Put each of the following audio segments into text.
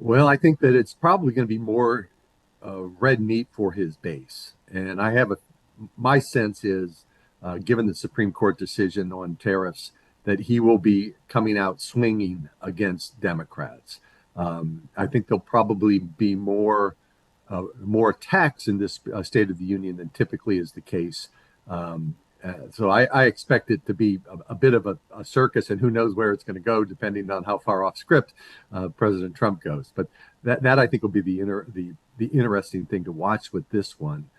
Well, I think that it's probably going to be more red meat for his base. And my sense is, given the Supreme Court decision on tariffs, that he will be coming out swinging against Democrats. I think there'll probably be more attacks in this State of the Union than typically is the case. So I expect it to be a bit of a circus, and who knows where it's going to go, depending on how far off script President Trump goes. But that I think will be the interesting thing to watch with this one.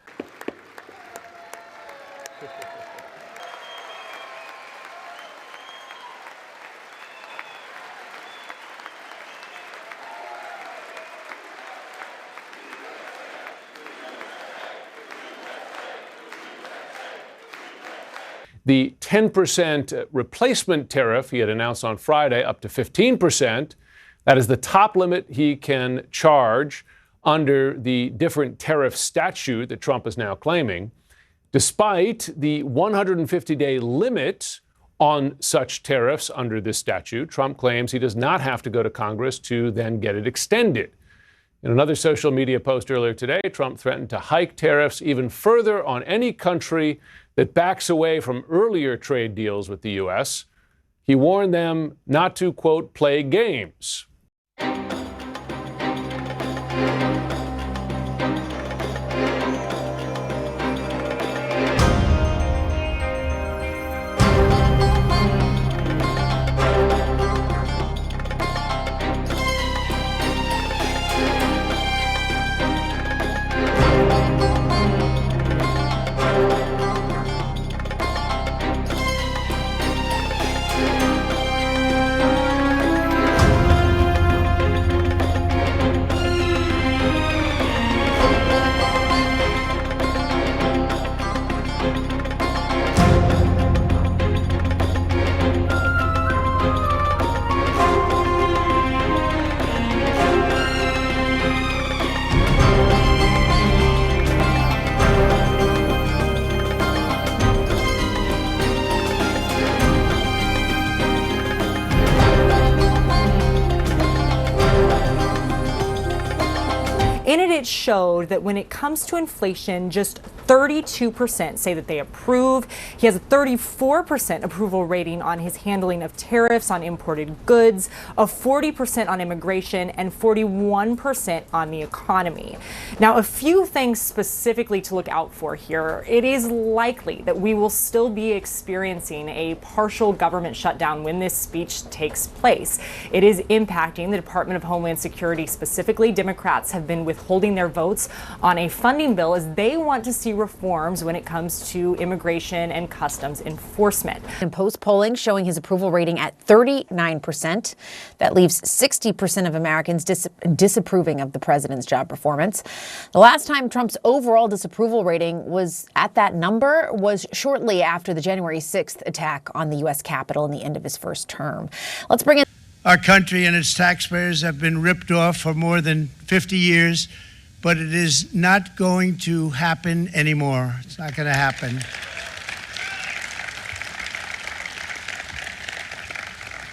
The 10% replacement tariff he had announced on Friday, up to 15%, that is the top limit he can charge under the different tariff statute that Trump is now claiming. Despite the 150-day limit on such tariffs under this statute, Trump claims he does not have to go to Congress to then get it extended. In another social media post earlier today, Trump threatened to hike tariffs even further on any country that backs away from earlier trade deals with the U.S. He warned them not to, quote, play games. In it, it showed that when it comes to inflation, just 32% say that they approve. He has a 34% approval rating on his handling of tariffs on imported goods, a 40% on immigration, and 41% on the economy. Now, a few things specifically to look out for here. It is likely that we will still be experiencing a partial government shutdown when this speech takes place. It is impacting the Department of Homeland Security specifically. Democrats have been withholding their votes on a funding bill as they want to see reforms when it comes to immigration and customs enforcement. And post polling showing his approval rating at 39%. That leaves 60% of Americans disapproving of the president's job performance. The last time Trump's overall disapproval rating was at that number was shortly after the January 6th attack on the U.S. Capitol in the end of his first term. Let's bring in. Our country and its taxpayers have been ripped off for more than 50 years, but it is not going to happen anymore. It's not going to happen.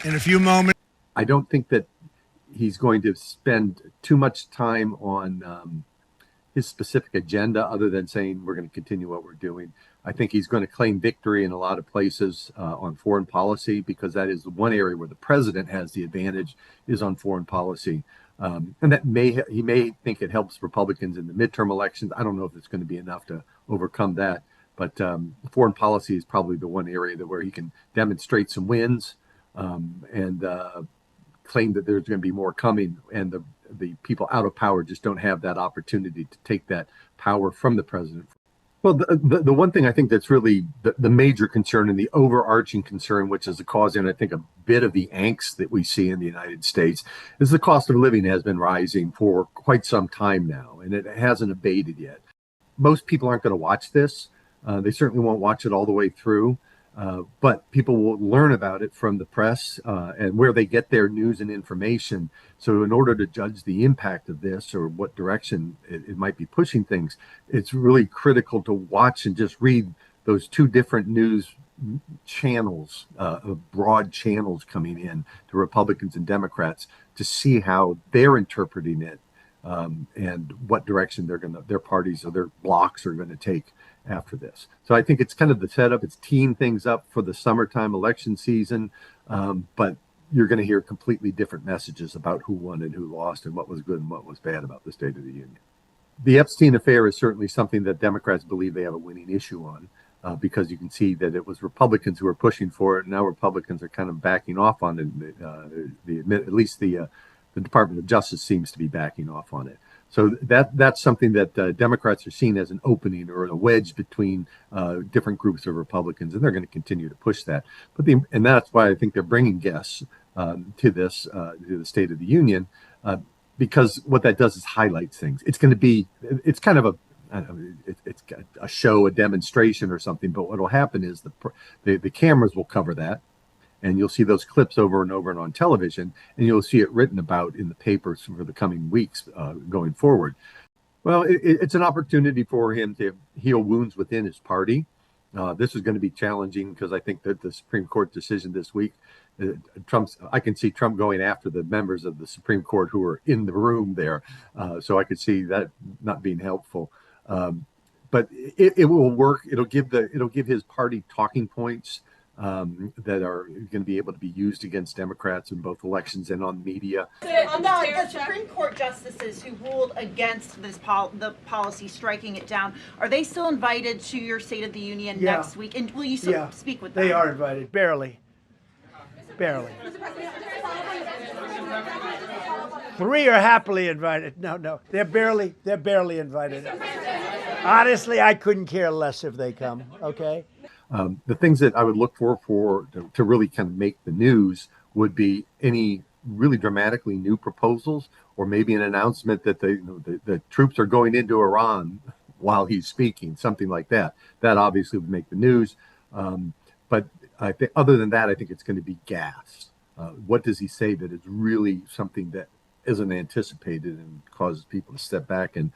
In a few moments. I don't think that he's going to spend too much time on his specific agenda other than saying we're going to continue what we're doing. I think he's going to claim victory in a lot of places on foreign policy, because that is the one area where the president has the advantage, is on foreign policy. And that he may think it helps Republicans in the midterm elections. I don't know if it's going to be enough to overcome that. But foreign policy is probably the one area where he can demonstrate some wins and claim that there's going to be more coming. And the people out of power just don't have that opportunity to take that power from the president. Well, the one thing I think that's really the major concern and the overarching concern, which is causing, I think, a bit of the angst that we see in the United States, is the cost of living has been rising for quite some time now, and it hasn't abated yet. Most people aren't going to watch this. They certainly won't watch it all the way through, but people will learn about it from the press and where they get their news and information. So in order to judge the impact of this or what direction it might be pushing things, it's really critical to watch and just read those two different news channels, broad channels coming in to Republicans and Democrats to see how they're interpreting it, and what direction their parties or their blocs are going to take after this. So I think it's kind of the setup. It's teeing things up for the summertime election season, but you're going to hear completely different messages about who won and who lost and what was good and what was bad about the State of the Union. The Epstein affair is certainly something that Democrats believe they have a winning issue on, because you can see that it was Republicans who were pushing for it, and now Republicans are kind of backing off on it. At least the Department of Justice seems to be backing off on it. So that's something that Democrats are seeing as an opening or a wedge between different groups of Republicans, and they're going to continue to push that. And that's why I think they're bringing guests to the State of the Union, because what that does is highlights things. It's kind of it's a show, a demonstration or something. But what will happen is the cameras will cover that, and you'll see those clips over and over and on television, and you'll see it written about in the papers for the coming weeks going forward. Well, it's an opportunity for him to heal wounds within his party. This is going to be challenging because I think that the Supreme Court decision this week, I can see Trump going after the members of the Supreme Court who are in the room there. So I could see that not being helpful. But it will work. It'll give his party talking points that are going to be able to be used against Democrats in both elections and on media. The Supreme Court justices who ruled against this the policy, striking it down, are they still invited to your State of the Union next week? And will you speak with them? They are invited, barely. 3 are happily invited. No, they're barely invited. Honestly, I couldn't care less if they come. Okay. The things that I would look for to really kind of make the news would be any really dramatically new proposals, or maybe an announcement that the troops are going into Iran while he's speaking, something like that. That obviously would make the news. But I think other than that, I think it's going to be gas. What does he say that is really something that isn't anticipated and causes people to step back and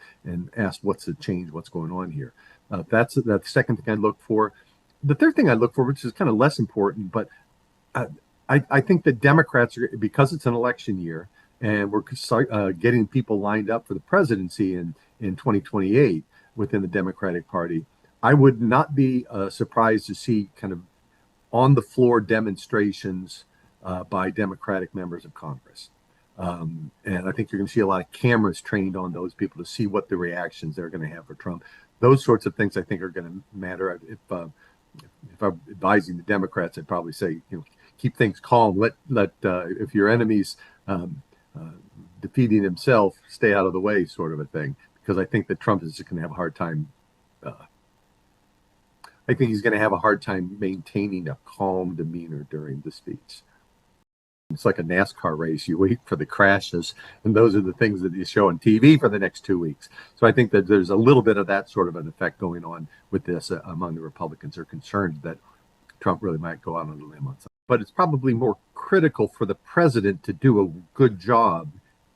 ask what's the change, what's going on here? That's the second thing I look for. The third thing I look for, which is kind of less important, but I think that Democrats are, because it's an election year and we're getting people lined up for the presidency in 2028 within the Democratic Party, I would not be surprised to see kind of on the floor demonstrations by Democratic members of Congress. And I think you're going to see a lot of cameras trained on those people to see what the reactions they're going to have for Trump. Those sorts of things I think are going to matter. If I'm advising the Democrats, I'd probably say, keep things calm. Let if your enemy's defeating himself, stay out of the way, sort of a thing. Because I think that Trump is just going to have a hard time. I think he's going to have a hard time maintaining a calm demeanor during the speech. It's like a NASCAR race. You wait for the crashes, and those are the things that you show on TV for the next 2 weeks. So I think that there's a little bit of that sort of an effect going on with this among the Republicans. They're concerned that Trump really might go out on a limb on something. But it's probably more critical for the president to do a good job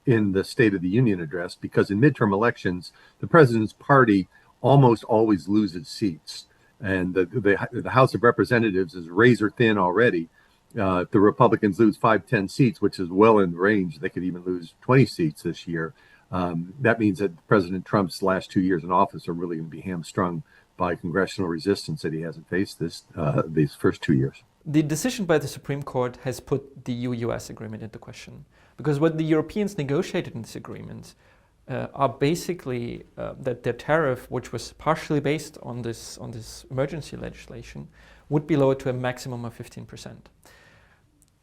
in the State of the Union address, because in midterm elections, the president's party almost always loses seats. And the House of Representatives is razor thin already. If the Republicans lose 5-10 seats, which is well in range, they could even lose 20 seats this year. That means that President Trump's last 2 years in office are really going to be hamstrung by congressional resistance that he hasn't faced these first 2 years. The decision by the Supreme Court has put the EU-US agreement into question, because what the Europeans negotiated in this agreement are basically that their tariff, which was partially based on this emergency legislation, would be lowered to a maximum of 15%.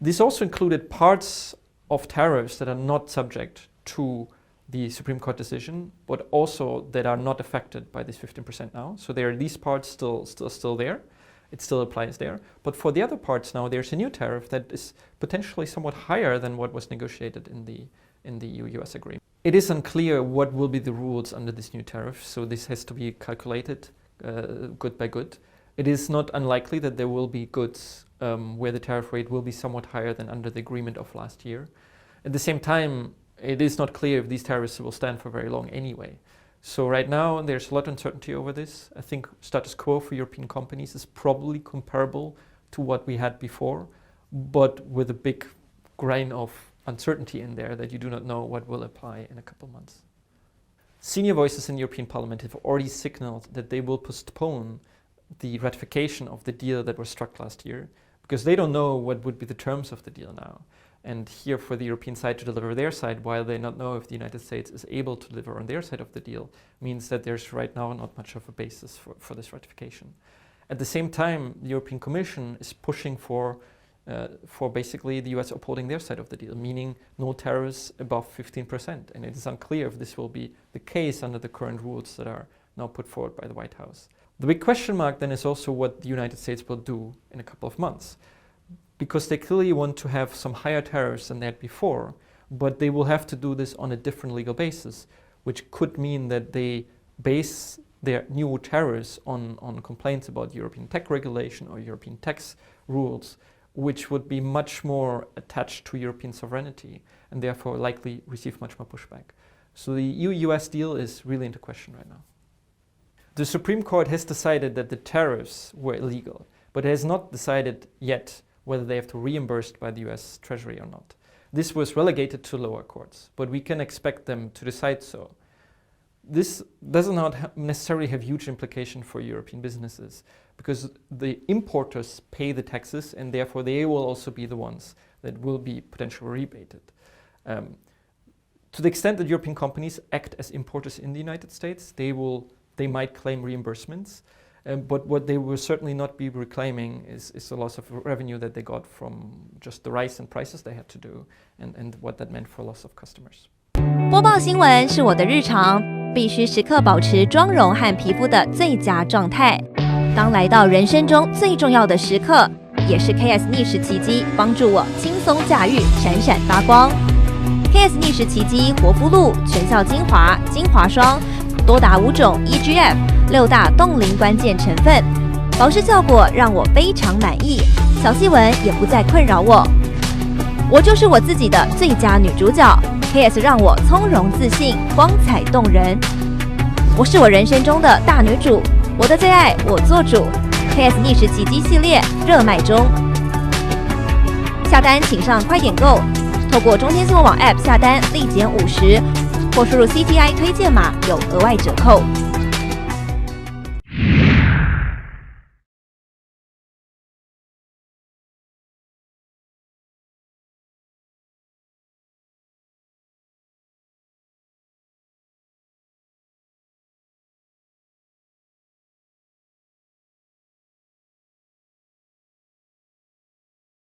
This also included parts of tariffs that are not subject to the Supreme Court decision, but also that are not affected by this 15% now. So there are these parts still there. It still applies there. But for the other parts now, there's a new tariff that is potentially somewhat higher than what was negotiated in the EU-US agreement. It is unclear what will be the rules under this new tariff, so this has to be calculated good by good. It is not unlikely that there will be goods where the tariff rate will be somewhat higher than under the agreement of last year. At the same time, it is not clear if these tariffs will stand for very long anyway. So right now there's a lot of uncertainty over this. I think status quo for European companies is probably comparable to what we had before, but with a big grain of uncertainty in there that you do not know what will apply in a couple of months. Senior voices in the European Parliament have already signaled that they will postpone the ratification of the deal that was struck last year, because they don't know what would be the terms of the deal now. And here for the European side to deliver their side, while they not know if the United States is able to deliver on their side of the deal, means that there's right now not much of a basis for this ratification. At the same time, the European Commission is pushing for basically the US upholding their side of the deal, meaning no tariffs above 15%. And it is unclear if this will be the case under the current rules that are now put forward by the White House. The big question mark then is also what the United States will do in a couple of months, because they clearly want to have some higher tariffs than they had before, but they will have to do this on a different legal basis, which could mean that they base their new tariffs on complaints about European tech regulation or European tax rules, which would be much more attached to European sovereignty and therefore likely receive much more pushback. So the EU-US deal is really into question right now. The Supreme Court has decided that the tariffs were illegal, but it has not decided yet whether they have to be reimbursed by the US Treasury or not. This was relegated to lower courts, but we can expect them to decide so. This does not necessarily have huge implication for European businesses, because the importers pay the taxes and therefore they will also be the ones that will be potentially rebated. To the extent that European companies act as importers in the United States, they might claim reimbursements, but what they will certainly not be reclaiming is a loss of revenue that they got from just the rise in prices they had to do and what that meant for loss of customers. 播报新闻是我的日常，必须时刻保持妆容和皮肤的最佳状态。当来到人生中最重要的时刻，也是 KS 逆时奇迹帮助我轻松驾驭，闪闪发光。KS 逆时奇迹活肤露全效精华、精华霜，多达5种 EGF，6大冻龄关键成分，保湿效果让我非常满意，小细纹也不再困扰我。我就是我自己的最佳女主角。KS 让我从容自信，光彩动人。我是我人生中的大女主，我的最爱我做主。KS 逆时奇迹系列热卖中，下单请上快点购，透过中天新闻网 App 下单立减50，或输入 CTI 推荐码有额外折扣。